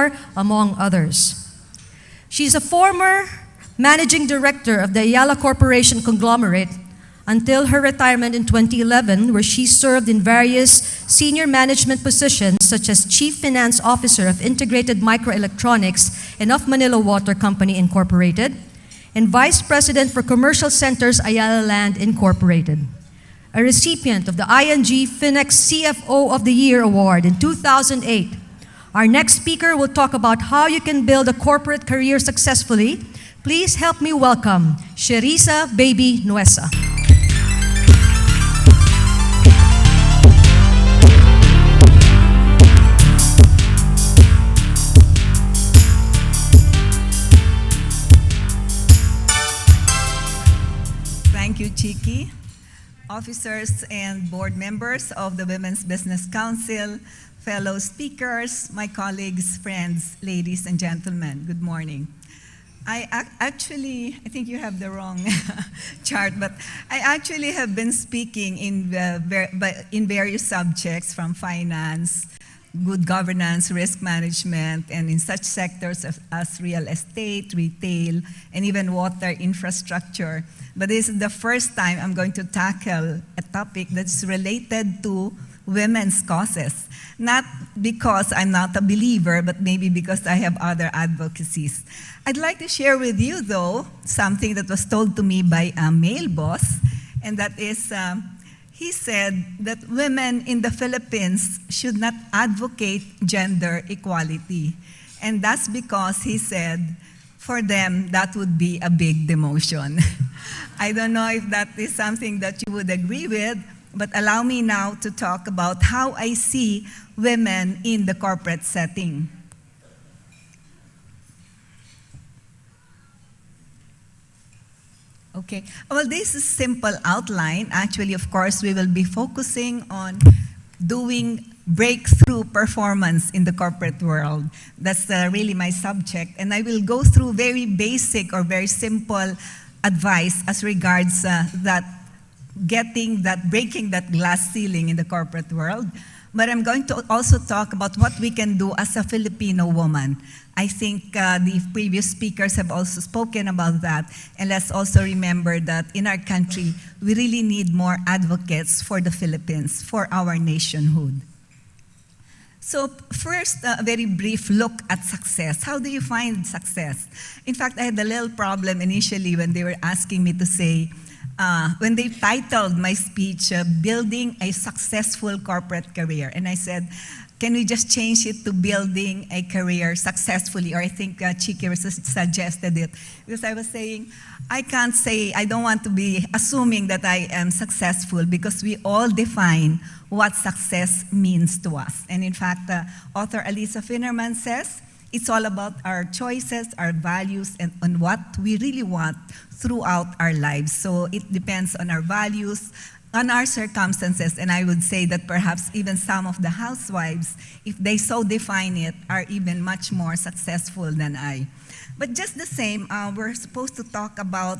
Star, among others. She's a former managing director of the Ayala Corporation conglomerate until her retirement in 2011, where she served in various senior management positions such as Chief Finance Officer of Integrated Microelectronics and of Manila Water Company Incorporated, and Vice President for Commercial Centers Ayala Land Incorporated. A recipient of the ING Finex CFO of the Year Award in 2008. Our next speaker will talk about how you can build a corporate career successfully. Please help me welcome SHERISA Baby Nuesa. Thank you, Chiki. Officers and board members of the Women's Business Council, fellow speakers, my colleagues, friends, ladies and gentlemen, good morning. I think you have the wrong chart, but I actually have been speaking in various subjects from finance, good governance, risk management, and in such sectors as real estate, retail, and even water infrastructure. But this is the first time I'm going to tackle a topic that's related to women's causes. Not because I'm not a believer, but maybe because I have other advocacies. I'd like to share with you, though, something that was told to me by a male boss, and that is, he said that women in the Philippines should not advocate gender equality. And that's because, he said, for them, that would be a big demotion. I don't know if that is something that you would agree with, but allow me now to talk about how I see women in the corporate setting. Okay, well, this is a simple outline. Actually, of course, we will be focusing on doing breakthrough performance in the corporate world. That's really my subject. And I will go through very basic or very simple advice as regards breaking that glass ceiling in the corporate world. But I'm going to also talk about what we can do as a Filipino woman. I think the previous speakers have also spoken about that. And let's also remember that in our country, we really need more advocates for the Philippines, for our nationhood. So first, a very brief look at success. How do you find success? In fact, I had a little problem initially when they were asking me to say, when they titled my speech, Building a Successful Corporate Career. And I said, can we just change it to building a career successfully? Or I think Chiki suggested it. Because I was saying, I can't say, I don't want to be assuming that I am successful because we all define what success means to us. And in fact, author Alisa Finnerman says, it's all about our choices, our values, and on what we really want throughout our lives. So it depends on our values, on our circumstances, and I would say that perhaps even some of the housewives, if they so define it, are even much more successful than I. But just the same, we're supposed to talk about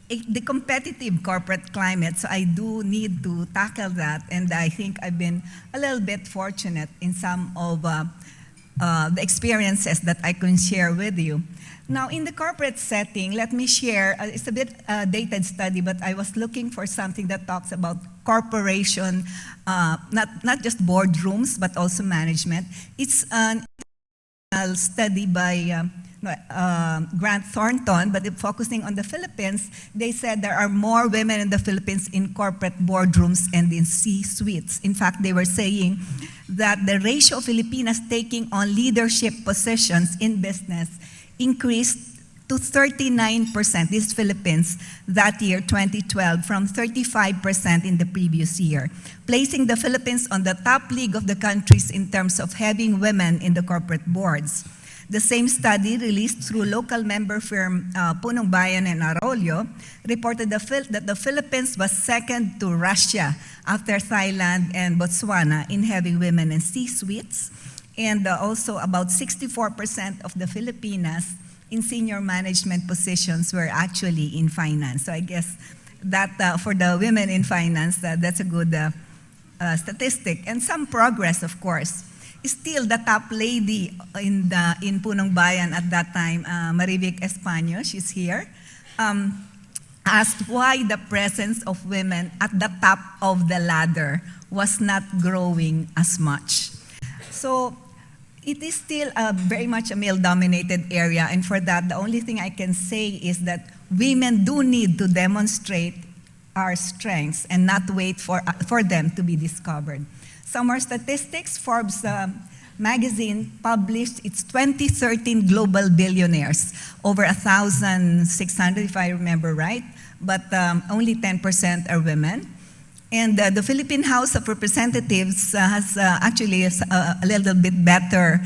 the competitive corporate climate, so I do need to tackle that, and I think I've been a little bit fortunate in some of the experiences that I can share with you. Now, in the corporate setting, let me share, it's a bit dated study, but I was looking for something that talks about corporation, not just boardrooms, but also management. It's an study by Grant Thornton, but focusing on the Philippines. They said there are more women in the Philippines in corporate boardrooms and in C-suites. In fact, they were saying that the ratio of Filipinas taking on leadership positions in business increased to 39%, these Philippines, that year, 2012, from 35% in the previous year, placing the Philippines on the top league of the countries in terms of having women in the corporate boards. The same study, released through local member firm Punong Bayan and Arroyo, reported that the Philippines was second to Russia after Thailand and Botswana in having women in C-suites, and also about 64% of the Filipinas in senior management positions were actually in finance. So I guess that for the women in finance, that's a good statistic, and some progress, of course. still the top lady in Punong Bayan at that time, Marivic Españo, she's here, asked why the presence of women at the top of the ladder was not growing as much. So it is still very much a male-dominated area, and for that, the only thing I can say is that women do need to demonstrate our strengths and not wait for them to be discovered. Some more statistics. Forbes magazine published its 2013 global billionaires, over 1,600 if I remember right, but only 10% are women. And the Philippine House of Representatives has actually a little bit better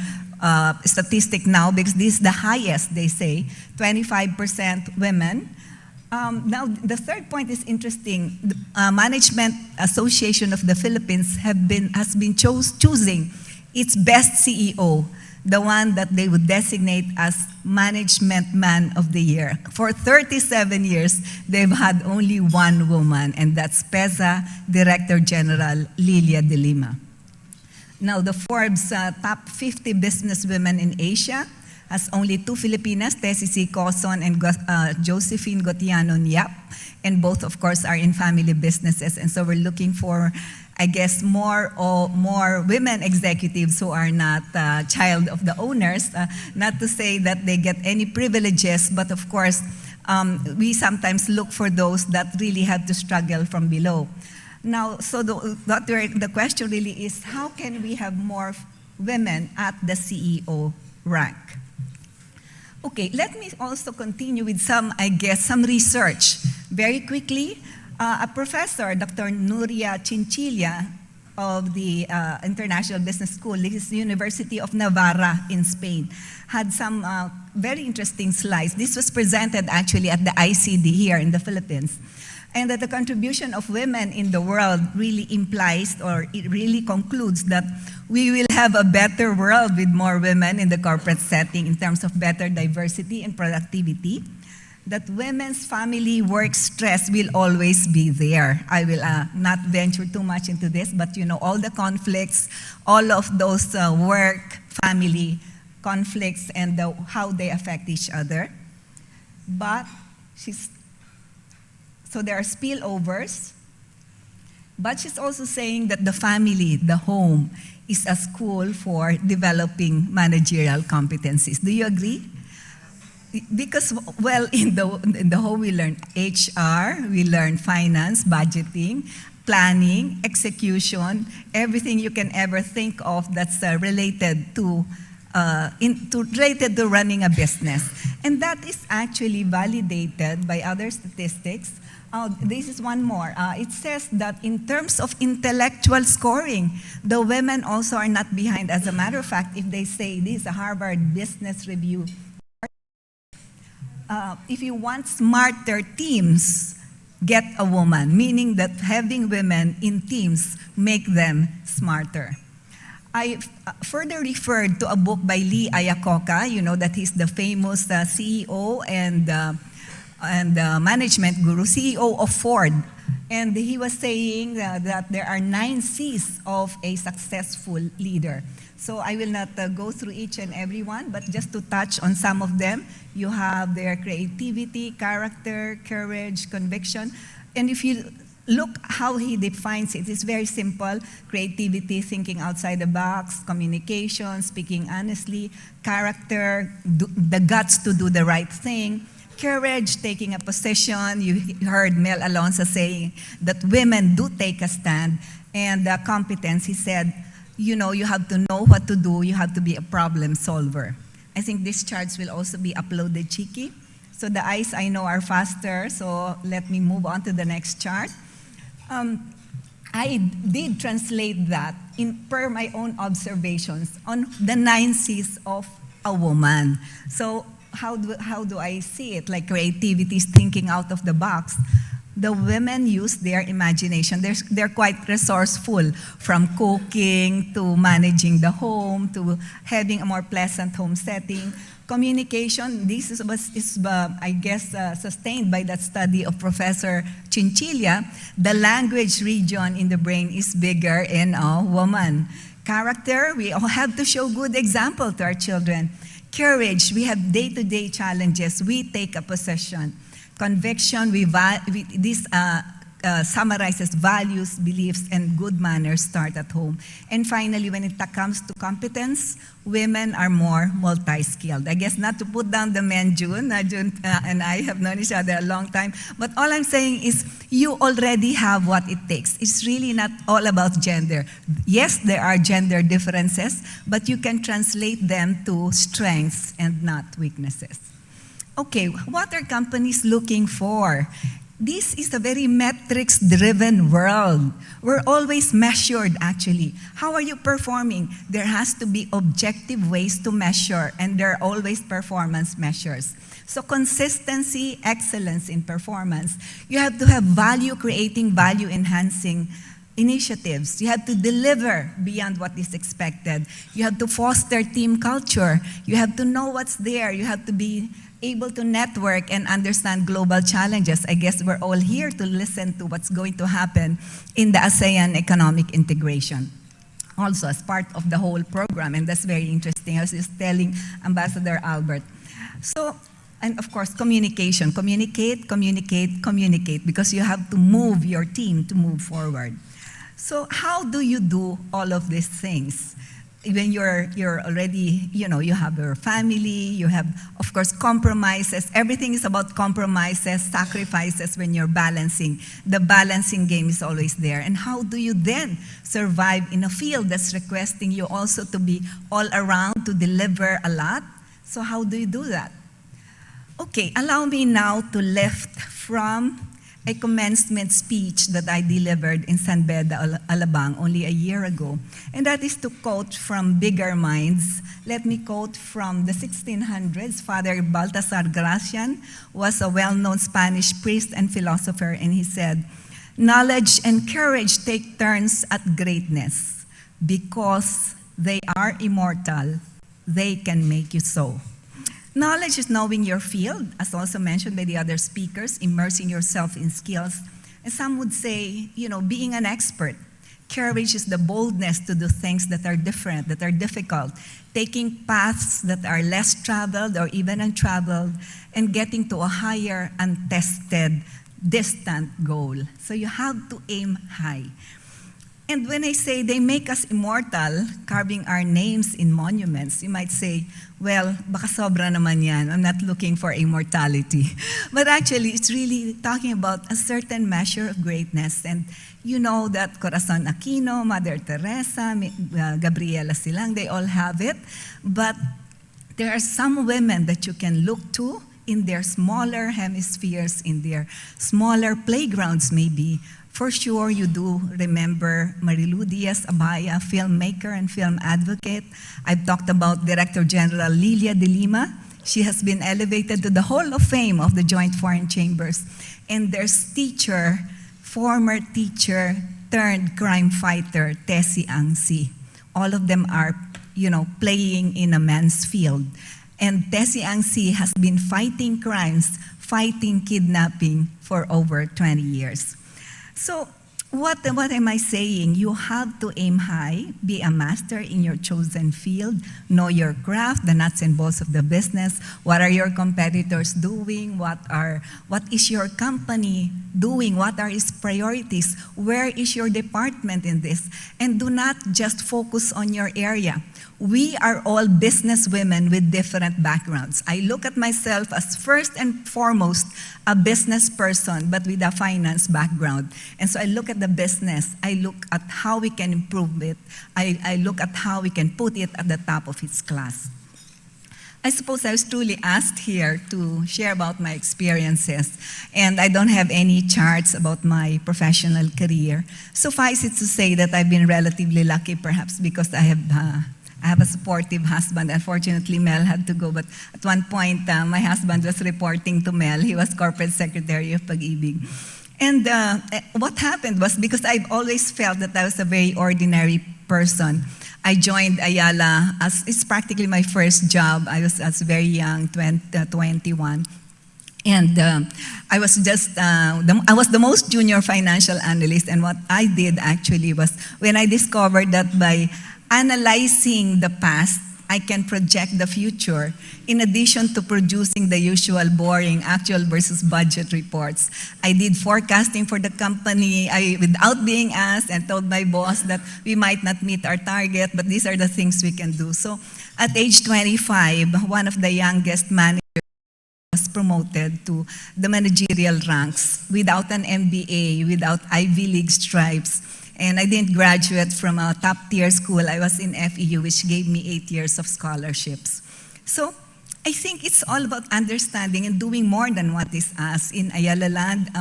statistic now, because this is the highest, they say, 25% women. Now, the third point is interesting. The Management Association of the Philippines has been choosing its best CEO, the one that they would designate as Management Man of the Year. For 37 years, they've had only one woman, and that's PEZA Director General Lilia de Lima. Now, the Forbes top 50 businesswomen in Asia has only two Filipinas, Tessie C. Coson and Josephine Gotiano Yap, and both, of course, are in family businesses. And so we're looking for, I guess, more women executives who are not child of the owners. Not to say that they get any privileges, but of course, we sometimes look for those that really have to struggle from below. Now, so the question really is, how can we have more women at the CEO rank? Okay, let me also continue with some research. Very quickly, a professor, Dr. Nuria Chinchilla of the International Business School, this is the University of Navarra in Spain, had some very interesting slides. This was presented actually at the ICD here in the Philippines. And that the contribution of women in the world really implies, or it really concludes, that we will have a better world with more women in the corporate setting in terms of better diversity and productivity. That women's family work stress will always be there. I will not venture too much into this, but you know, all the conflicts, all of those work, family conflicts, and how they affect each other. But so there are spillovers, but she's also saying that the family, the home, is a school for developing managerial competencies. Do you agree? Because, well, in the home we learn HR, we learn finance, budgeting, planning, execution, everything you can ever think of that's related to running a business. And that is actually validated by other statistics. This is one more. It says that in terms of intellectual scoring, the women also are not behind. As a matter of fact, if they say, this is a Harvard Business Review, if you want smarter teams, get a woman, meaning that having women in teams make them smarter. I further referred to a book by Lee Iacocca, you know that he's the famous CEO and management guru, CEO of Ford. And he was saying that there are 9 C's of a successful leader. So I will not go through each and every one, but just to touch on some of them. You have their creativity, character, courage, conviction. And if you look how he defines it, it's very simple. Creativity, thinking outside the box, communication, speaking honestly, character, the guts to do the right thing, courage, taking a position. You heard Mel Alonso saying that women do take a stand. And competence, he said, you know, you have to know what to do. You have to be a problem solver. I think these charts will also be uploaded, Chiki. So the eyes, I know, are faster. So let me move on to the next chart. I did translate that per my own observations on the 9 C's of a woman. So how do I see it? Like creativity is thinking out of the box. The women use their imagination. They're quite resourceful, from cooking to managing the home to having a more pleasant home setting. Communication, this is I guess, sustained by that study of Professor Chinchilla. The language region in the brain is bigger in a woman. Character, we all have to show good example to our children. Courage, we have day-to-day challenges. We take a possession. Conviction, this summarizes values, beliefs, and good manners start at home. And finally, when it comes to competence, women are more multi-skilled. I guess not to put down the men, June and I have known each other a long time, but all I'm saying is you already have what it takes. It's really not all about gender. Yes, there are gender differences, but you can translate them to strengths and not weaknesses. Okay, what are companies looking for? This is a very metrics-driven world. We're always measured, actually. How are you performing? There has to be objective ways to measure, and there are always performance measures. So consistency, excellence in performance. You have to have value-creating, value-enhancing initiatives. You have to deliver beyond what is expected. You have to foster team culture. You have to know what's there. You have to be able to network and understand global challenges. I guess we're all here to listen to what's going to happen in the ASEAN economic integration. Also, as part of the whole program, and that's very interesting. I was just telling Ambassador Albert. So, and of course, communication. Communicate, communicate, communicate, because you have to move your team to move forward. So how do you do all of these things? When you're already, you have your family, you have, of course, compromises. Everything is about compromises, sacrifices when you're balancing. The balancing game is always there. And how do you then survive in a field that's requesting you also to be all around, to deliver a lot? So how do you do that? Okay, allow me now to lift from a commencement speech that I delivered in San Beda, Alabang, only a year ago. And that is to quote from bigger minds. Let me quote from the 1600s. Father Baltasar Gracian was a well-known Spanish priest and philosopher, and he said, "Knowledge and courage take turns at greatness. Because they are immortal, they can make you so." Knowledge is knowing your field, as also mentioned by the other speakers, immersing yourself in skills. And some would say, being an expert. Courage is the boldness to do things that are different, that are difficult, taking paths that are less traveled or even untraveled, and getting to a higher, untested, distant goal. So you have to aim high. And when I say they make us immortal, carving our names in monuments, you might say, well, baka sobra naman yan. I'm not looking for immortality. But actually, it's really talking about a certain measure of greatness. And you know that Corazon Aquino, Mother Teresa, Gabriela Silang, they all have it. But there are some women that you can look to in their smaller hemispheres, in their smaller playgrounds maybe. For sure, you do remember Marilu Diaz-Abaya, filmmaker and film advocate. I've talked about Director General Lilia de Lima. She has been elevated to the Hall of Fame of the Joint Foreign Chambers. And there's teacher, former teacher turned crime fighter, Tessie Angsi. All of them are, playing in a man's field. And Tessie Angsi has been fighting crimes, fighting kidnapping for over 20 years. So what am I saying? You have to aim high, be a master in your chosen field, know your craft, the nuts and bolts of the business. What are your competitors doing? What is your company doing? What are its priorities? Where is your department in this? And do not just focus on your area. We are all business women with different backgrounds. I look at myself as first and foremost a business person, but with a finance background. And so I look at the business. I look at how we can improve it. I look at how we can put it at the top of its class. I suppose I was truly asked here to share about my experiences, and I don't have any charts about my professional career. Suffice it to say that I've been relatively lucky, perhaps because I have a supportive husband. Unfortunately, Mel had to go, but at one point, my husband was reporting to Mel. He was corporate secretary of Pag-ibig. And what happened was, because I've always felt that I was a very ordinary person, I joined Ayala as it's practically my first job. I was very young, 21. And I was I was the most junior financial analyst. And what I did actually was, when I discovered that analyzing the past, I can project the future, in addition to producing the usual boring actual versus budget reports. I did forecasting for the company without being asked, and told my boss that we might not meet our target, but these are the things we can do. So at age 25, one of the youngest managers was promoted to the managerial ranks without an MBA, without Ivy League stripes. And I didn't graduate from a top-tier school. I was in FEU, which gave me 8 years of scholarships. So I think it's all about understanding and doing more than what is asked. In Ayala Land,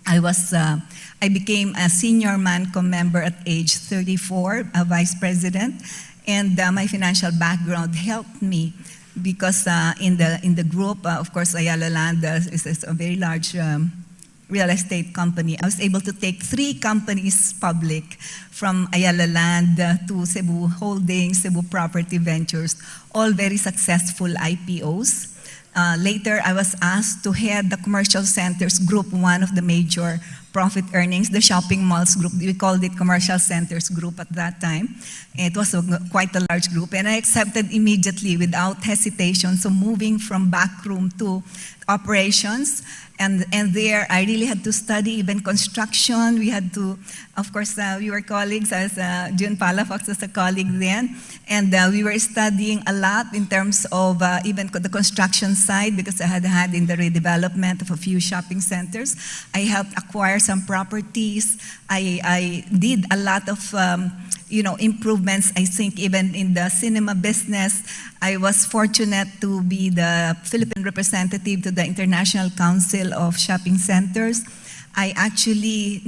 I became a senior MANCOM member at age 34, a vice president, and my financial background helped me because in the group, of course, Ayala Land is a very large real estate company. I was able to take 3 companies public, from Ayala Land to Cebu Holdings, Cebu Property Ventures, all very successful IPOs. Later, I was asked to head the commercial centers group, one of the major profit earnings, the shopping malls group. We called it commercial centers group at that time. It was quite a large group, and I accepted immediately without hesitation. So moving from backroom to operations, and there I really had to study even construction. We had to, of course, we were colleagues. I was, June Palafox was a colleague then, and we were studying a lot in terms of even the construction side, because I had in the redevelopment of a few shopping centers. I helped acquire some properties. I did a lot of improvements. I think even in the cinema business, I was fortunate to be the Philippine representative to the International Council of Shopping Centers. I actually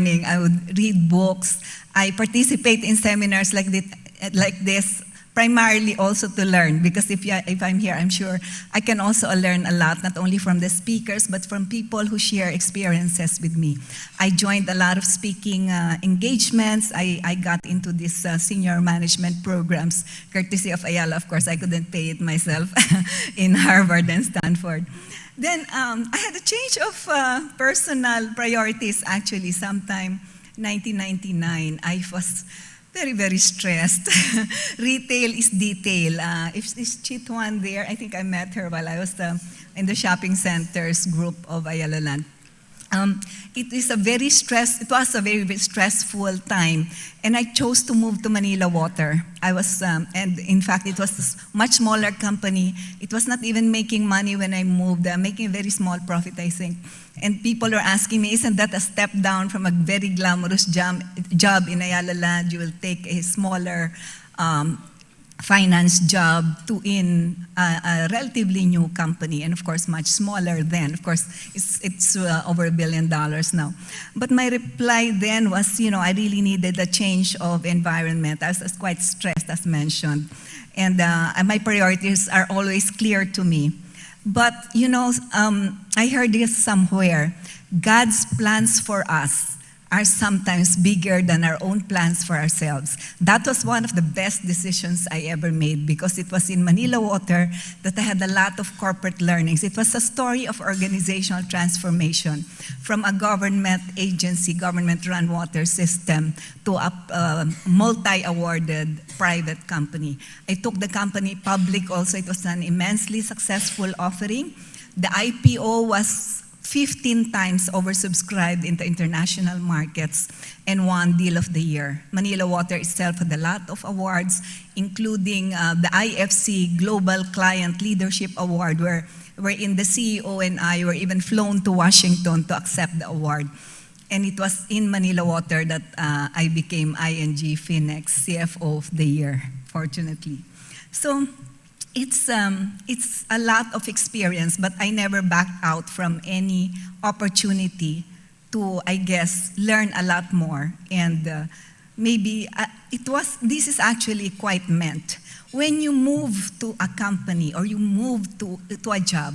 I would read books. I participate in seminars like this, primarily also to learn, because if I'm here, I'm sure I can also learn a lot, not only from the speakers, but from people who share experiences with me. I joined a lot of speaking engagements. I got into these senior management programs, courtesy of Ayala. Of course, I couldn't pay it myself in Harvard and Stanford. Then I had a change of personal priorities, actually, sometime 1999. I was very, very stressed. Retail is detail. If is Chit Juan there, I think I met her while I was in the shopping centers group of Ayala Land. It was a very stressful time, and I chose to move to Manila Water. I was, and in fact, it was a much smaller company. It was not even making money when I moved, making a very small profit, I think. And people were asking me, isn't that a step down from a very glamorous job in Ayala Land? You will take a smaller finance job to in a relatively new company, and of course much smaller then. Of course, it's over $1 billion now. But my reply then was, I really needed a change of environment. I was quite stressed, as mentioned, and my priorities are always clear to me. But I heard this somewhere: God's plans for us are sometimes bigger than our own plans for ourselves. That was one of the best decisions I ever made, because it was in Manila Water that I had a lot of corporate learnings. It was a story of organizational transformation from a government agency, government-run water system, to a multi-awarded private company. I took the company public also. It was an immensely successful offering. The IPO was 15 times oversubscribed in the international markets and won Deal of the Year. Manila Water itself had a lot of awards, including the IFC Global Client Leadership Award, wherein the CEO and I were even flown to Washington to accept the award. And it was in Manila Water that I became ING Finex CFO of the Year, fortunately. So it's a lot of experience, but I never backed out from any opportunity to, I guess, learn a lot more. And maybe this is actually quite meant. When you move to a company or you move to a job,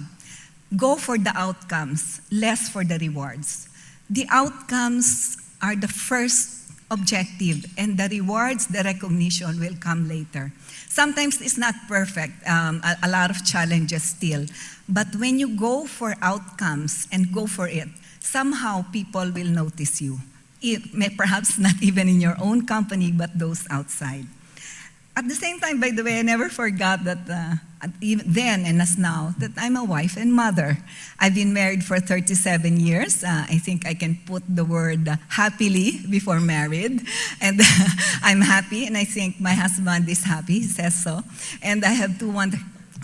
go for the outcomes, less for the rewards. The outcomes are the first objective, and the rewards, the recognition will come later. Sometimes it's not perfect, a lot of challenges still. But when you go for outcomes and go for it, somehow people will notice you. perhaps not even in your own company, but those outside. At the same time, by the way, I never forgot that even then and as now, that I'm a wife and mother. I've been married for 37 years. I think I can put the word happily before married. And I'm happy, and I think my husband is happy, he says so. And I have two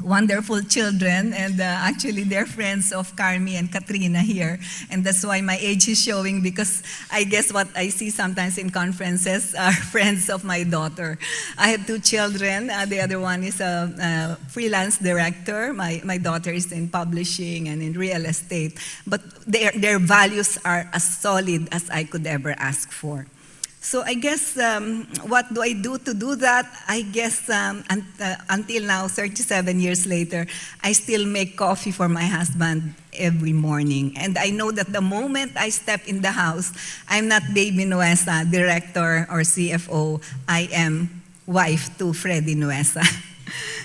wonderful children, and actually they're friends of Carmi and Katrina here, and that's why my age is showing, because I guess what I see sometimes in conferences are friends of my daughter. I have two children. The other one is a freelance director. My daughter is in publishing and in real estate, but their values are as solid as I could ever ask for. So I guess, what do I do to do that? I guess until now, 37 years later, I still make coffee for my husband every morning. And I know that the moment I step in the house, I'm not Baby Nuesa, director or CFO. I am wife to Freddy Nuesa.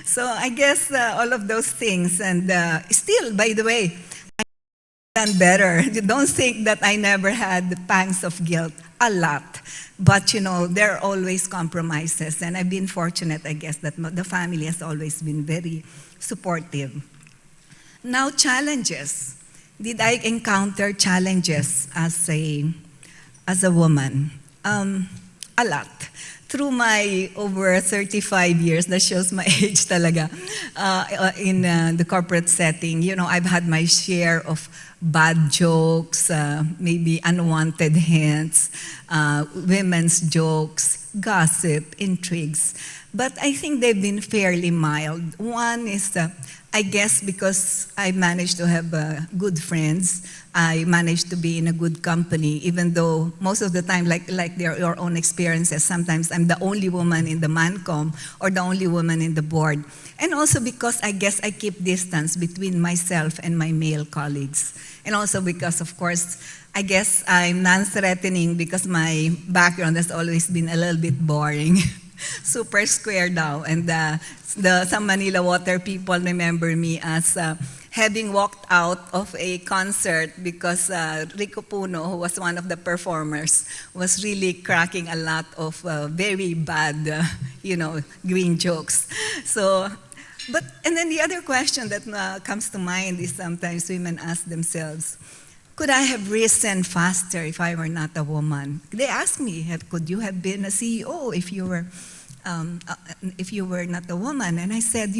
So I guess all of those things. And still, by the way, I've done better. Don't think that I never had the pangs of guilt. A lot. But, you know, there are always compromises. And I've been fortunate, I guess, that the family has always been very supportive. Now, challenges. Did I encounter challenges as a woman? A lot. Through my over 35 years, that shows my age talaga, in the corporate setting, you know, I've had my share of bad jokes, maybe unwanted hints, women's jokes, gossip, intrigues. But I think they've been fairly mild. One is, I guess because I managed to have good friends, I managed to be in a good company, even though most of the time, like your own experiences, sometimes I'm the only woman in the ManCom or the only woman in the board. And also because I guess I keep distance between myself and my male colleagues. And also because, of course, I guess I'm non-threatening because my background has always been a little bit boring. Super square now. And some Manila Water people remember me as having walked out of a concert because Rico Puno, who was one of the performers, was really cracking a lot of very bad, green jokes. So, and then the other question that comes to mind is sometimes women ask themselves, could I have risen faster if I were not a woman? They ask me, could you have been a CEO if you were not a woman? And I said,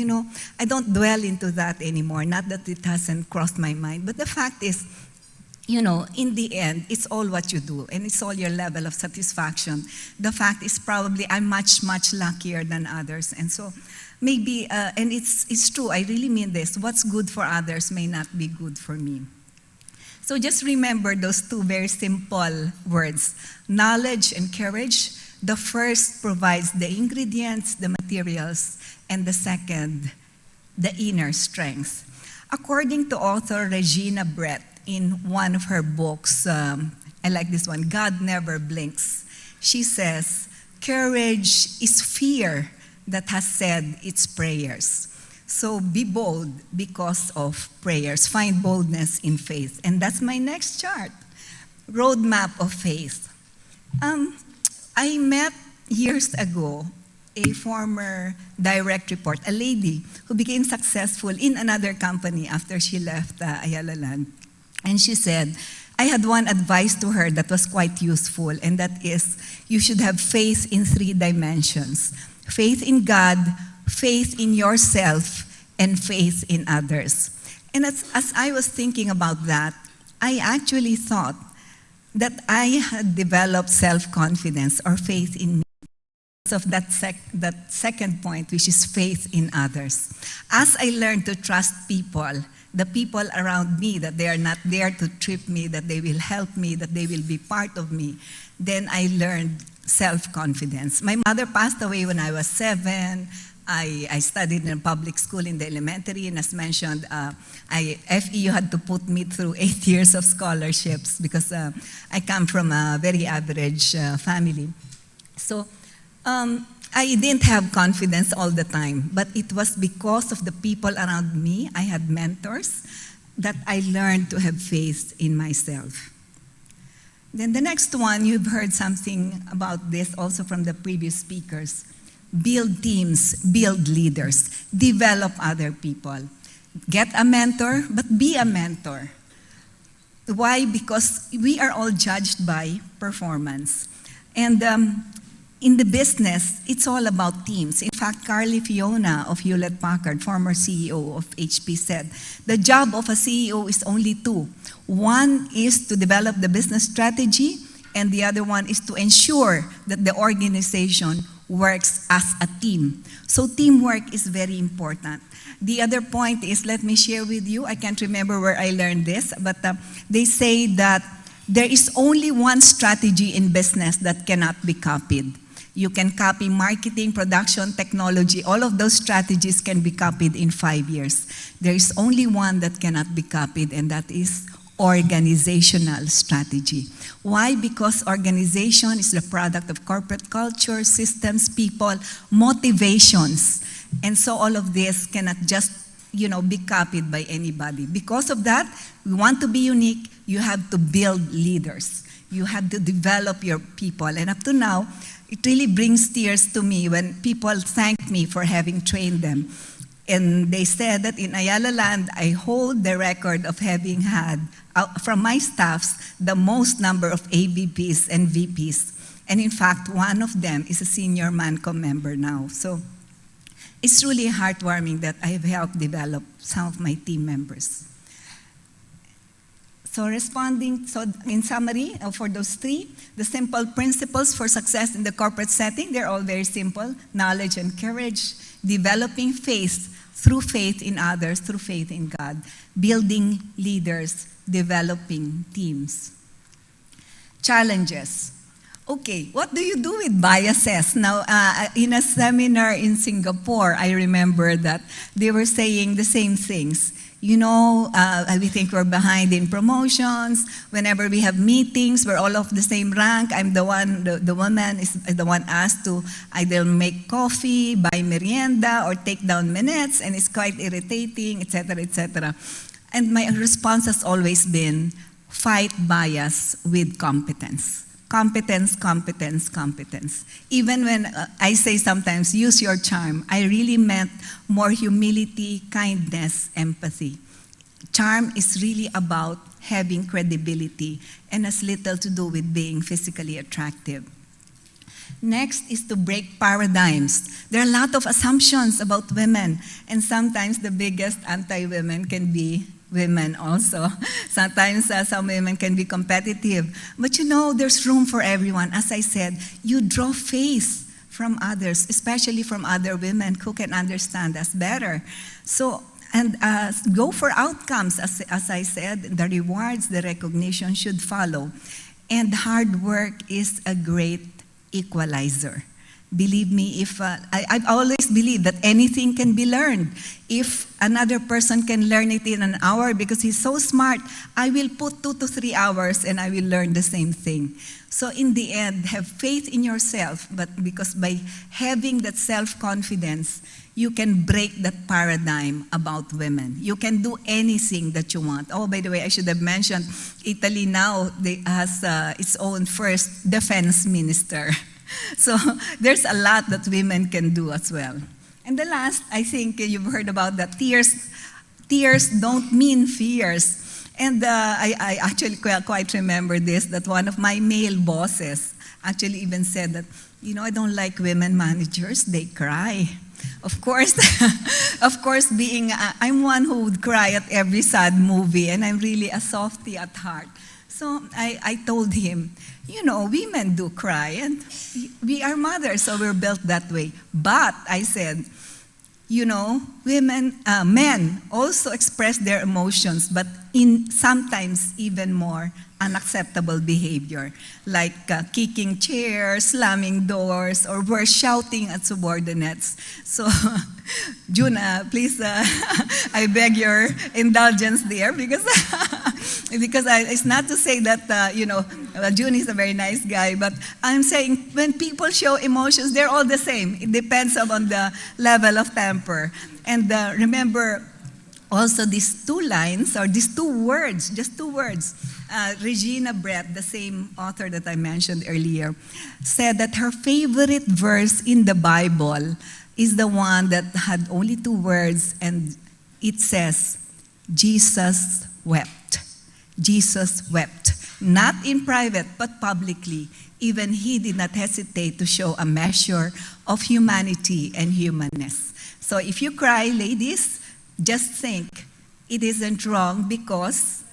I don't dwell into that anymore. Not that it hasn't crossed my mind, but the fact is, in the end, it's all what you do, and it's all your level of satisfaction. The fact is probably I'm much, much luckier than others. And so maybe, and it's true, I really mean this, what's good for others may not be good for me. So just remember those two very simple words, knowledge and courage. The first provides the ingredients, the materials, and the second, the inner strength. According to author Regina Brett, in one of her books, I like this one, God Never Blinks, she says, courage is fear that has said its prayers. So be bold because of prayers. Find boldness in faith. And that's my next chart, roadmap of faith. I met years ago a former direct report, a lady who became successful in another company after she left Ayala Land. And she said, I had one advice to her that was quite useful, and that is, you should have faith in 3 dimensions. Faith in God, faith in yourself, and faith in others. And as I was thinking about that, I actually thought that I had developed self-confidence or faith in me because of that second point, which is faith in others. As I learned to trust people, the people around me, that they are not there to trip me, that they will help me, that they will be part of me, then I learned self-confidence. My mother passed away when I was 7. I studied in a public school in the elementary, and as mentioned, FEU had to put me through 8 years of scholarships because I come from a very average family. So I didn't have confidence all the time, but it was because of the people around me, I had mentors, that I learned to have faith in myself. Then the next one, you've heard something about this also from the previous speakers. Build teams, build leaders, develop other people. Get a mentor, but be a mentor. Why? Because we are all judged by performance. And in the business, it's all about teams. In fact, Carly Fiona of Hewlett-Packard, former CEO of HP, said, the job of a CEO is only two. One is to develop the business strategy, and the other one is to ensure that the organization works as a team. So teamwork is very important. The other point is, let me share with you, I can't remember where I learned this, but they say that there is only one strategy in business that cannot be copied. You can copy marketing, production, technology. All of those strategies can be copied in 5 years. There is only one that cannot be copied, and that is organizational strategy. Why? Because organization is the product of corporate culture, systems, people, motivations. And so all of this cannot just, be copied by anybody. Because of that, we want to be unique. You have to build leaders. You have to develop your people. And up to now, it really brings tears to me when people thank me for having trained them. And they said that in Ayala Land, I hold the record of having had, from my staffs, the most number of AVPs and VPs. And in fact, one of them is a senior MANCOM member now. So it's really heartwarming that I have helped develop some of my team members. So in summary, for those three, the simple principles for success in the corporate setting, they're all very simple. Knowledge and courage, developing faith through faith in others, through faith in God, building leaders, developing teams. Challenges. Okay, what do you do with biases? Now, in a seminar in Singapore, I remember that they were saying the same things. We think we're behind in promotions. Whenever we have meetings, we're all of the same rank. I'm the one, the woman is the one asked to either make coffee, buy merienda, or take down minutes, and it's quite irritating, etc., etc. And my response has always been, fight bias with competence. Competence, competence, competence. Even when I say sometimes, use your charm, I really meant more humility, kindness, empathy. Charm is really about having credibility and has little to do with being physically attractive. Next is to break paradigms. There are a lot of assumptions about women, and sometimes the biggest anti-women can be women also. Sometimes some women can be competitive. But there's room for everyone. As I said, you draw faith from others, especially from other women who can understand us better. So, and go for outcomes. As I said, the rewards, the recognition should follow. And hard work is a great equalizer. Believe me, I've always believed that anything can be learned. If another person can learn it in an hour because he's so smart, I will put 2 to 3 hours and I will learn the same thing. So in the end, have faith in yourself, but because by having that self-confidence, you can break that paradigm about women. You can do anything that you want. Oh, by the way, I should have mentioned, Italy now has its own first defense minister. So there's a lot that women can do as well. And the last, I think you've heard about that tears don't mean fears. And I actually quite remember this, that one of my male bosses actually even said that, I don't like women managers, they cry. Of course, I'm one who would cry at every sad movie, and I'm really a softie at heart. So I told him, women do cry, and we are mothers, so we're built that way. But I said, men also express their emotions, but in sometimes even more unacceptable behavior, like kicking chairs, slamming doors, or worse, shouting at subordinates. So, June, please, I beg your indulgence there, because it's not to say that, June is a very nice guy, but I'm saying when people show emotions, they're all the same. It depends on the level of temper. And remember also these 2 lines, or these 2 words, just 2 words. Regina Brett, the same author that I mentioned earlier, said that her favorite verse in the Bible is the one that had only 2 words, and it says, Jesus wept. Jesus wept. Not in private, but publicly. Even he did not hesitate to show a measure of humanity and humanness. So if you cry, ladies, just think it isn't wrong, because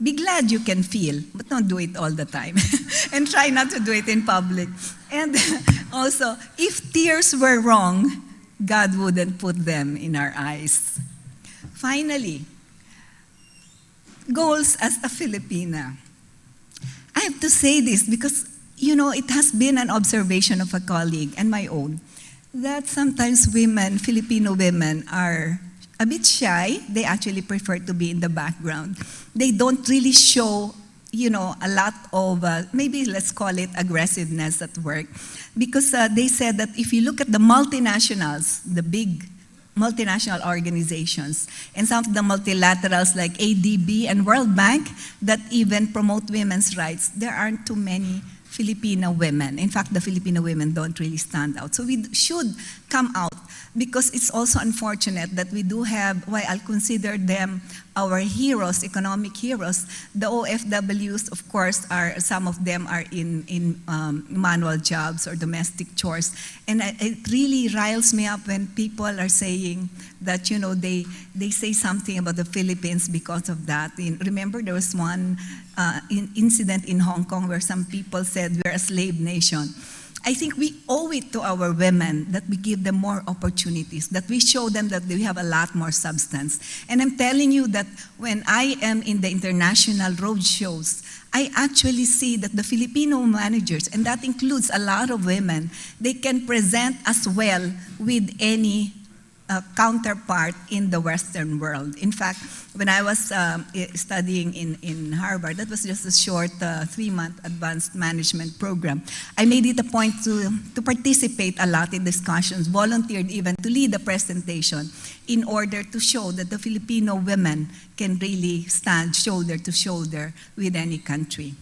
be glad you can feel, but don't do it all the time. And try not to do it in public. And also, if tears were wrong, God wouldn't put them in our eyes. Finally, goals as a Filipina. I have to say this because, it has been an observation of a colleague and my own that sometimes women, Filipino women, are a bit shy. They actually prefer to be in the background. They don't really show, a lot of, maybe let's call it aggressiveness at work. Because they said that if you look at the multinationals, the big multinational organizations, and some of the multilaterals like ADB and World Bank that even promote women's rights, there aren't too many Filipino women. In fact, the Filipino women don't really stand out. So we should come out, because it's also unfortunate that we do have, why I'll consider them our heroes, economic heroes. The OFWs, of course, some of them are in manual jobs or domestic chores. And it really riles me up when people are saying that, they say something about the Philippines because of that. Remember, there was one incident in Hong Kong where some people said we're a slave nation. I think we owe it to our women that we give them more opportunities, that we show them that we have a lot more substance. And I'm telling you that when I am in the international road shows, I actually see that the Filipino managers, and that includes a lot of women, they can present as well with any counterpart in the Western world. In fact, when I was studying in Harvard, that was just a short 3-month advanced management program. I made it a point to participate a lot in discussions, volunteered even to lead a presentation in order to show that the Filipino women can really stand shoulder to shoulder with any country.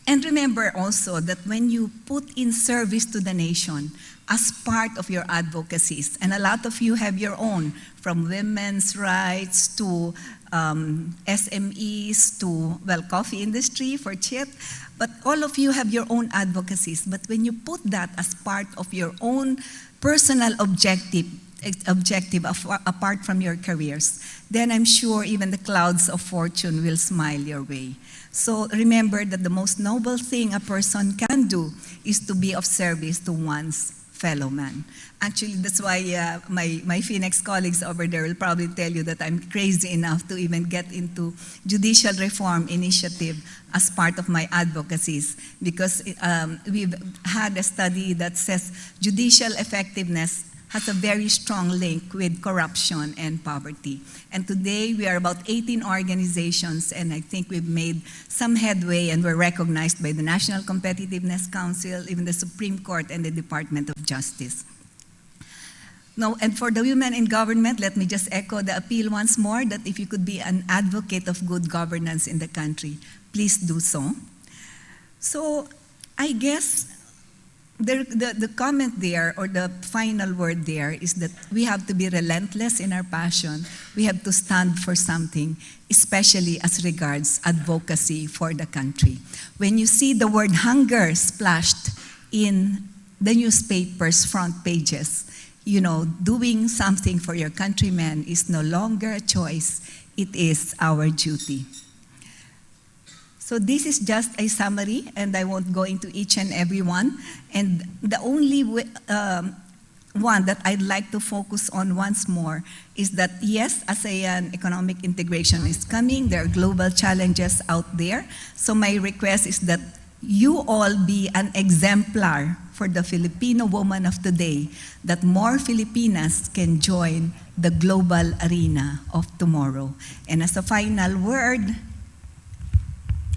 And remember also that when you put in service to the nation as part of your advocacies, and a lot of you have your own, from women's rights to SMEs to, coffee industry for Chip, but all of you have your own advocacies. But when you put that as part of your own personal objective apart from your careers, then I'm sure even the clouds of fortune will smile your way. So remember that the most noble thing a person can do is to be of service to one's fellow man. Actually, that's why my Phoenix colleagues over there will probably tell you that I'm crazy enough to even get into judicial reform initiative as part of my advocacies, because we've had a study that says judicial effectiveness has a very strong link with corruption and poverty. And today we are about 18 organizations, and I think we've made some headway, and we're recognized by the National Competitiveness Council, even the Supreme Court, and the Department of Justice. Now, and for the women in government, let me just echo the appeal once more that if you could be an advocate of good governance in the country, please do so. So I guess the comment there, or the final word there, is that we have to be relentless in our passion. We have to stand for something, especially as regards advocacy for the country. When you see the word hunger splashed in the newspaper's front pages, doing something for your countrymen is no longer a choice, it is our duty. So this is just a summary, and I won't go into each and every one. And the only one that I'd like to focus on once more is that, yes, ASEAN economic integration is coming. There are global challenges out there. So my request is that you all be an exemplar for the Filipino woman of today, that more Filipinas can join the global arena of tomorrow. And as a final word,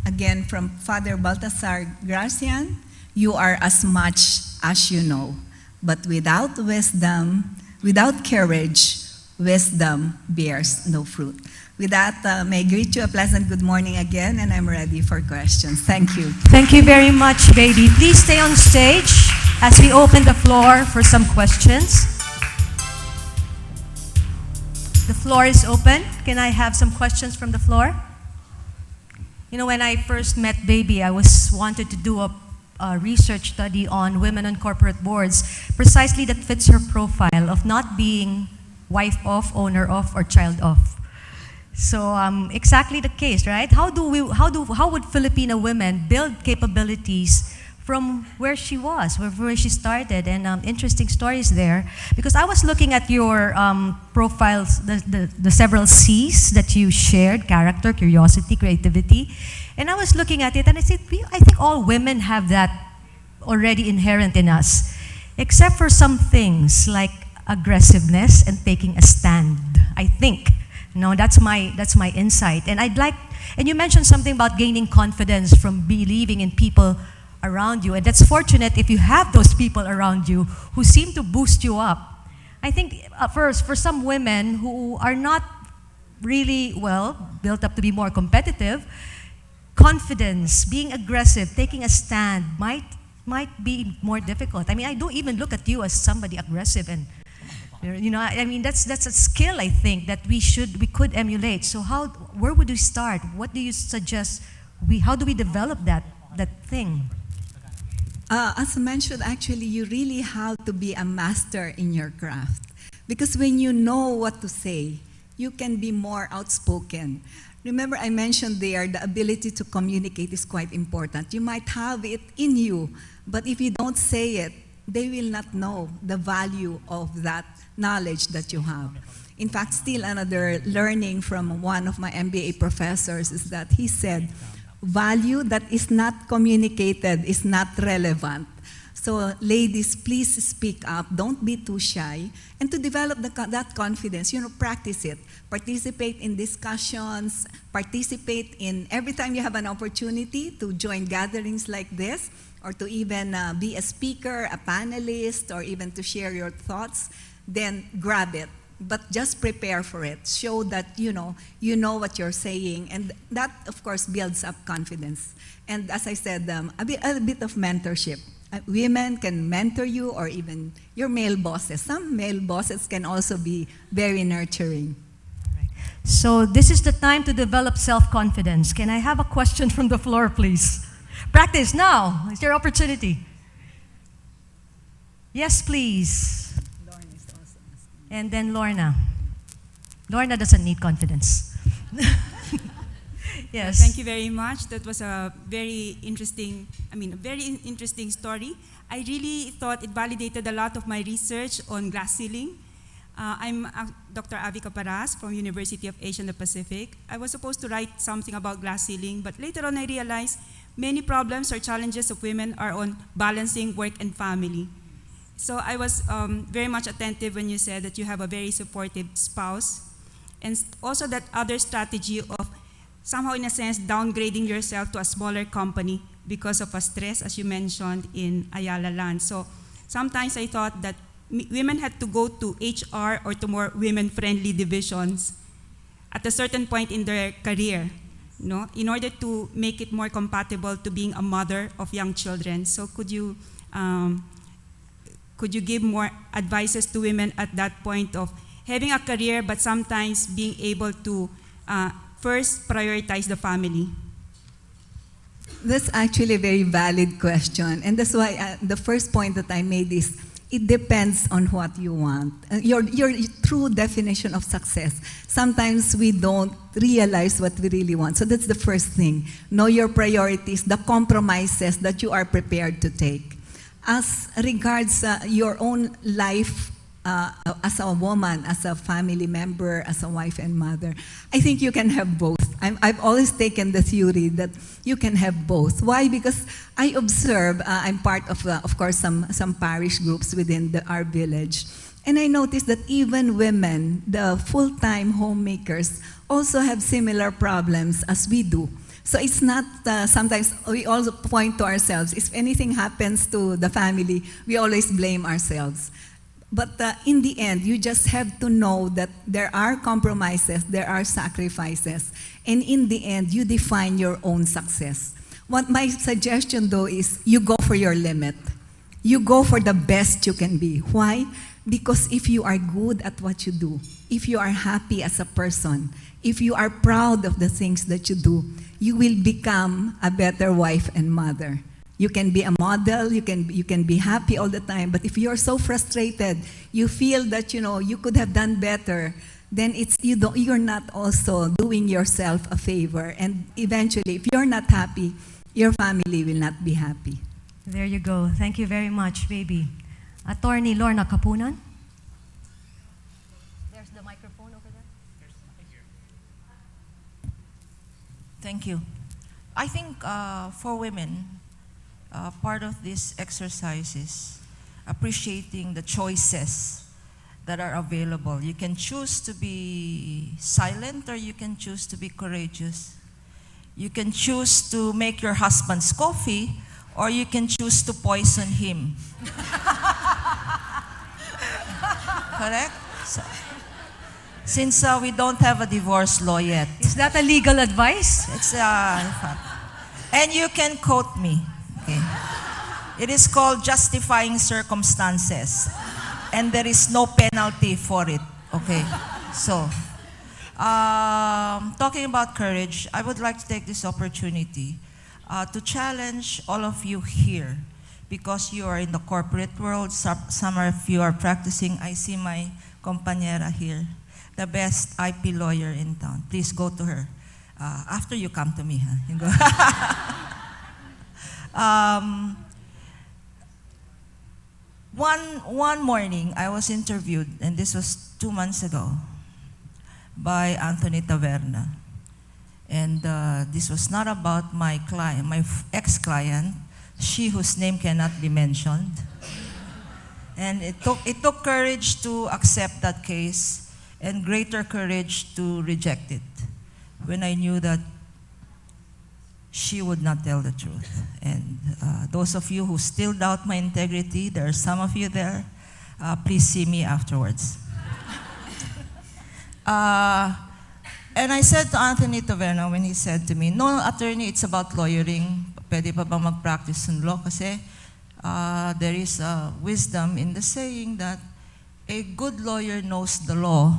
again, from Father Baltasar Gracian, you are as much as you know. But without wisdom, without courage, wisdom bears no fruit. With that, may I greet you a pleasant good morning again, and I'm ready for questions. Thank you. Thank you very much, baby. Please stay on stage as we open the floor for some questions. The floor is open. Can I have some questions from the floor? You know, when I first met Baby, I wanted to do a research study on women on corporate boards, precisely that fits her profile of not being wife of, owner of, or child of. So exactly the case, right? How would Filipino women build capabilities from where she was, where she started, and interesting stories there. Because I was looking at your profiles, the several C's that you shared: character, curiosity, creativity, and I was looking at it and I said, I think all women have that already inherent in us, except for some things like aggressiveness and taking a stand. I think, that's my insight, and and you mentioned something about gaining confidence from believing in people around you, and that's fortunate if you have those people around you who seem to boost you up. I think first, for some women who are not really built up to be more competitive, confidence, being aggressive, taking a stand might be more difficult. I mean, I don't even look at you as somebody aggressive, and that's a skill, I think, that we could emulate. So where would we start? What do you suggest? How do we develop that thing? As mentioned, actually, you really have to be a master in your craft. Because when you know what to say, you can be more outspoken. Remember, I mentioned there, the ability to communicate is quite important. You might have it in you, but if you don't say it, they will not know the value of that knowledge that you have. In fact, still another learning from one of my MBA professors is that he said, value that is not communicated is not relevant. So ladies, please speak up. Don't be too shy. And to develop that confidence, practice it. Participate in discussions. Participate in every time you have an opportunity to join gatherings like this, or to even be a speaker, a panelist, or even to share your thoughts, then grab it. But just prepare for it. Show that you know what you're saying, and that, of course, builds up confidence. And as I said, a bit of mentorship. Women can mentor you, or even your male bosses. Some male bosses can also be very nurturing. Right. So this is the time to develop self-confidence. Can I have a question from the floor, please? Practice now. It's your opportunity. Yes, please. And then Lorna. Lorna doesn't need confidence. Yes. Thank you very much. That was a very interesting story. I really thought it validated a lot of my research on glass ceiling. I'm Dr. Avi Caparas from University of Asia and the Pacific. I was supposed to write something about glass ceiling, but later on I realized many problems or challenges of women are on balancing work and family. So I was very much attentive when you said that you have a very supportive spouse, and also that other strategy of somehow, in a sense, downgrading yourself to a smaller company because of a stress, as you mentioned, in Ayala Land. So sometimes I thought that women had to go to HR or to more women-friendly divisions at a certain point in their career, in order to make it more compatible to being a mother of young children. So could you give more advices to women at that point of having a career, but sometimes being able to first prioritize the family? That's actually a very valid question. And that's why the first point that I made is, it depends on what you want. Your true definition of success. Sometimes we don't realize what we really want. So that's the first thing. Know your priorities, the compromises that you are prepared to take. As regards your own life as a woman, as a family member, as a wife and mother, I think you can have both. I've always taken the theory that you can have both. Why? Because I observe, I'm part of course, some parish groups within our village, and I noticed that even women, the full-time homemakers, also have similar problems as we do. So it's not, sometimes we also point to ourselves. If anything happens to the family, we always blame ourselves. But in the end, you just have to know that there are compromises, there are sacrifices, and in the end, you define your own success. What my suggestion, though, is you go for your limit. You go for the best you can be. Why? Because if you are good at what you do, if you are happy as a person, if you are proud of the things that you do, you will become a better wife and mother. You can be a model, you can be happy all the time, but if you're so frustrated, you feel that you could have done better, then you're not also doing yourself a favor. And eventually, if you're not happy, your family will not be happy. There you go. Thank you very much, baby. Attorney Lorna Kapunan. There's the microphone over there. Thank you. I think for women, part of this exercise is appreciating the choices that are available. You can choose to be silent or you can choose to be courageous. You can choose to make your husband's coffee or you can choose to poison him. Correct? So, since we don't have a divorce law yet. Is that a legal advice? It's in fact. And you can quote me. Okay. It is called justifying circumstances. And there is no penalty for it. Okay. So, talking about courage, I would like to take this opportunity to challenge all of you here because you are in the corporate world. Some of you are practicing. I see my compañera here, the best IP lawyer in town. Please go to her. After you come to me. Huh? You go. One morning, I was interviewed, and this was 2 months ago, by Anthony Taverna. And this was not about my client, my ex-client, she whose name cannot be mentioned. And it took courage to accept that case and greater courage to reject it when I knew that she would not tell the truth. And those of you who still doubt my integrity, there are some of you there, please see me afterwards. And I said to Anthony Taverna when he said to me, no, attorney, it's about lawyering. Pwede pa ba mag-practice ng law? Kasi there is wisdom in the saying that a good lawyer knows the law,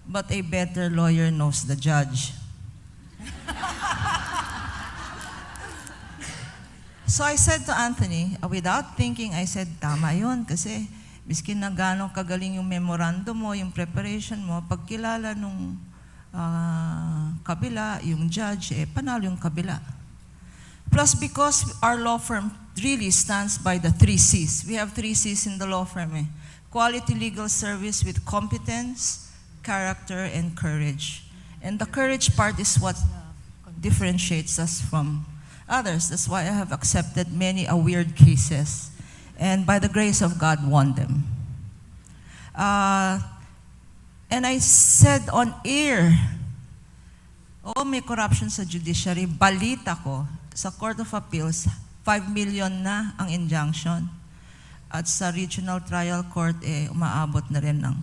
but a better lawyer knows the judge. So I said to Anthony, without thinking, I said, tama yun, kasi miskin na gano'ng kagaling yung memorandum mo, yung preparation mo, pagkilala nung kabila, yung judge, panalo yung kabila. Plus, because our law firm really stands by the 3 C's. We have 3 C's in the law firm. Quality legal service with competence, character, and courage. And the courage part is what differentiates us from others. That's why I have accepted many weird cases. And by the grace of God, won them. And I said on air, may corruption sa judiciary. Balita ko, sa Court of Appeals, 5 million na ang injunction. At sa Regional Trial Court, umaabot na rin ng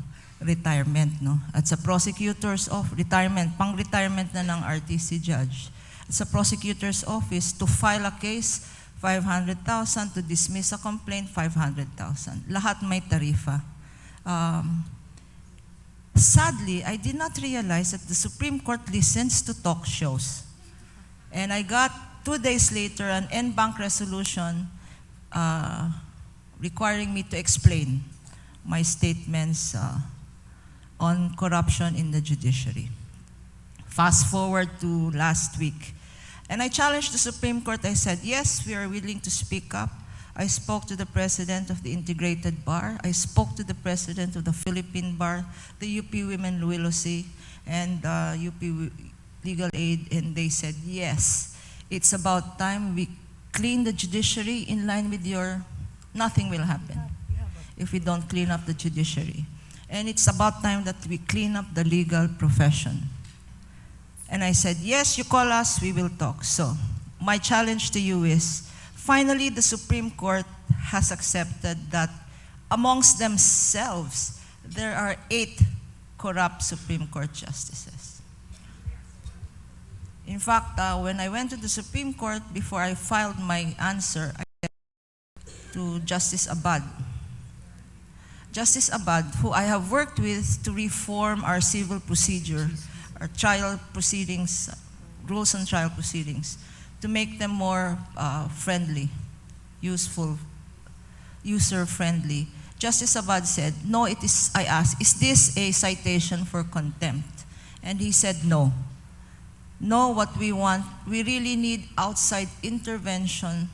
retirement. No? At sa Prosecutor's Office, pang-retirement na ng RTC judge. At sa Prosecutor's Office, to file a case, 500,000, to dismiss a complaint, 500,000. Lahat may tarifa. Sadly, I did not realize that the Supreme Court listens to talk shows. And I got 2 days later an en banc resolution requiring me to explain my statements on corruption in the judiciary. Fast forward to last week. And I challenged the Supreme Court. I said, yes, we are willing to speak up. I spoke to the president of the Integrated Bar. I spoke to the president of the Philippine Bar, the UP Women Luilosi, and UP Legal Aid, and they said, yes, it's about time we clean the judiciary in line with your, nothing will happen if we don't clean up the judiciary. And it's about time that we clean up the legal profession. And I said, yes, you call us, we will talk. So my challenge to you is, finally, the Supreme Court has accepted that amongst themselves, there are 8 corrupt Supreme Court justices. In fact, when I went to the Supreme Court, before I filed my answer, I went to Justice Abad. Justice Abad, who I have worked with to reform our civil procedure, our trial proceedings, rules on trial proceedings, to make them more friendly, useful, user-friendly. Justice Abad said, no, it is, I asked, is this a citation for contempt? And he said, no. No, what we want, we really need outside intervention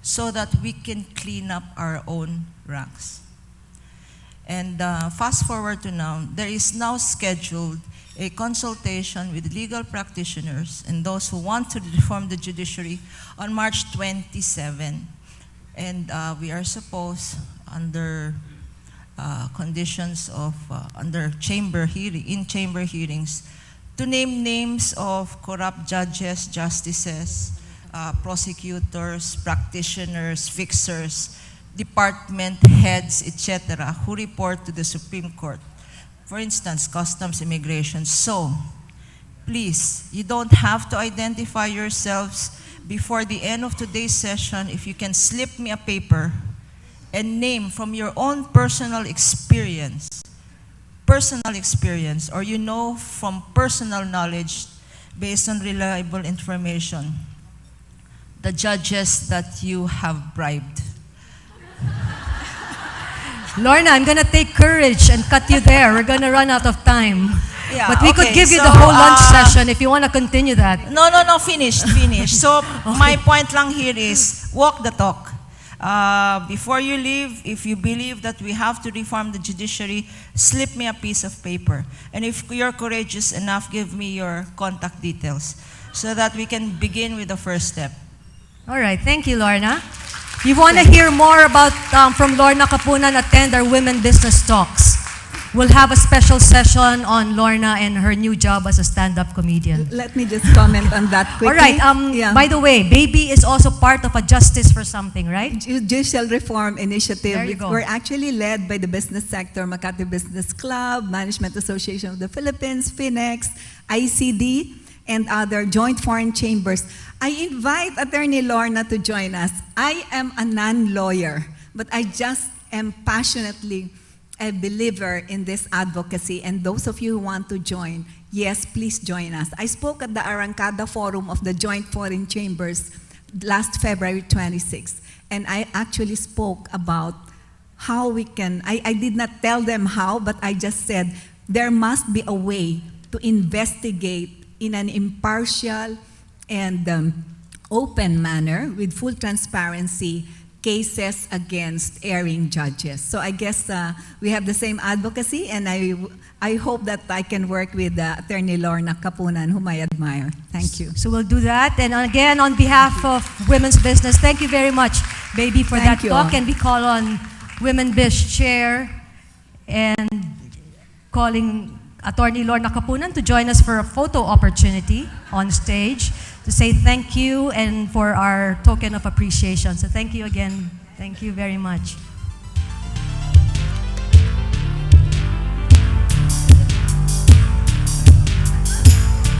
so that we can clean up our own ranks. And fast forward to now, there is now scheduled a consultation with legal practitioners and those who want to reform the judiciary on March 27. And we are supposed, under conditions of, under chamber hearings, to name names of corrupt judges, justices, prosecutors, practitioners, fixers, department heads, etc., who report to the Supreme Court. For instance, Customs, Immigration. So, please, you don't have to identify yourselves. Before the end of today's session, if you can slip me a paper and name from your own personal experience, or you know from personal knowledge, based on reliable information, the judges that you have bribed. Lorna, I'm going to take courage and cut you there. We're going to run out of time. Yeah, But we could okay, give you so, the whole lunch session if you want to continue that. No, finish. So, my point lang here is, walk the talk. Before you leave, if you believe that we have to reform the judiciary, slip me a piece of paper. And if you're courageous enough, give me your contact details so that we can begin with the first step. All right. Thank you, Lorna. If you want to hear more about from Lorna Kapunan, attend our Women Business Talks. We'll have a special session on Lorna and her new job as a stand-up comedian. Let me just comment on that quickly. All right. Yeah. By the way, Baby is also part of a Justice for Something, right? Judicial Reform Initiative. There you go. We're actually led by the business sector, Makati Business Club, Management Association of the Philippines, FINEX, ICD, and other joint foreign chambers. I invite Attorney Lorna to join us. I am a non-lawyer, but I just am passionately a believer in this advocacy, and those of you who want to join, yes, please join us. I spoke at the Arrancada Forum of the Joint Foreign Chambers last February 26th, and I actually spoke about how we can, I did not tell them how, but I just said there must be a way to investigate in an impartial and open manner with full transparency cases against erring judges. So I guess we have the same advocacy, and I hope that I can work with Attorney Lorna Kapunan, whom I admire. Thank you. So we'll do that. And again, on behalf of Women's Business, thank you very much, Baby, for Thank that you talk. all. And we call on Women Biz Chair and calling Attorney Lorna Kapunan to join us for a photo opportunity on stage to say thank you and for our token of appreciation. So thank you again. Thank you very much.